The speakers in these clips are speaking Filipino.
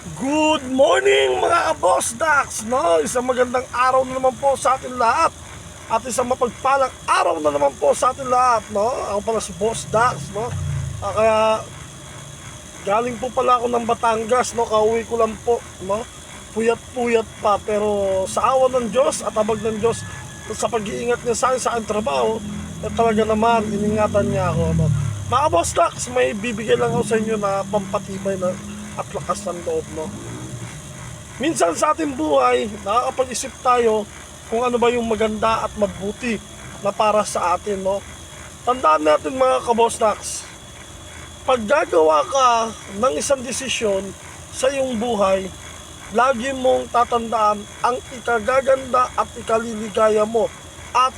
Good morning mga ka-Boss Dax, no? Isang magandang araw na naman po sa atin lahat. At isang mapagpalang araw na naman po sa atin lahat, no? Ako pala si Boss Dax, no? Kaya galing po pala ako ng Batangas, no? Kauwi ko lang po, no? Puyat-puyat pa, pero sa awa ng Diyos at abag ng Diyos sa pag-iingat niya sa aking trabaho, talaga naman iningatan niya ako, no? Mga Boss Dax, may bibigay lang ako sa inyo na pampatibay na at lakas ng loob, no? Minsan sa ating buhay, nakakapag-isip tayo kung ano ba yung maganda at mabuti na para sa atin, no? Tandaan natin mga kabosnaks, pag gagawa ka ng isang desisyon sa iyong buhay, lagi mong tatandaan ang ikagaganda at ikaliligaya mo at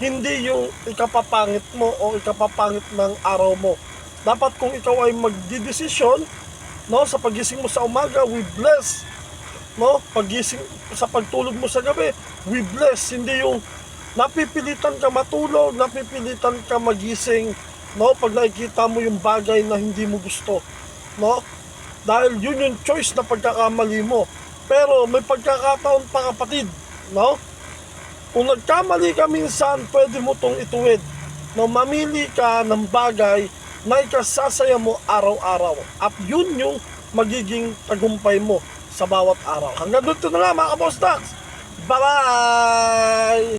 hindi yung ikapapangit mo o ikapapangit ng araw mo. Dapat kung ikaw ay magdidesisyon, no, sa pagising mo sa umaga, we bless, no, pagising sa pagtulog mo sa gabi, we bless. Hindi yung napipilitan ka matulog, napipilitan ka magising, no, pag nakikita mo yung bagay na hindi mo gusto, no, dahil yun yung choice na pagkakamali mo. Pero may pagkakataon pa, kapatid, no, kung nagkamali ka minsan, pwede mo tong ituwid, no, mamili ka ng bagay na ikasasaya mo araw-araw. At yun yung magiging tagumpay mo sa bawat araw. Hanggang dito na lang mga ka-Boss Dax. Bye-bye!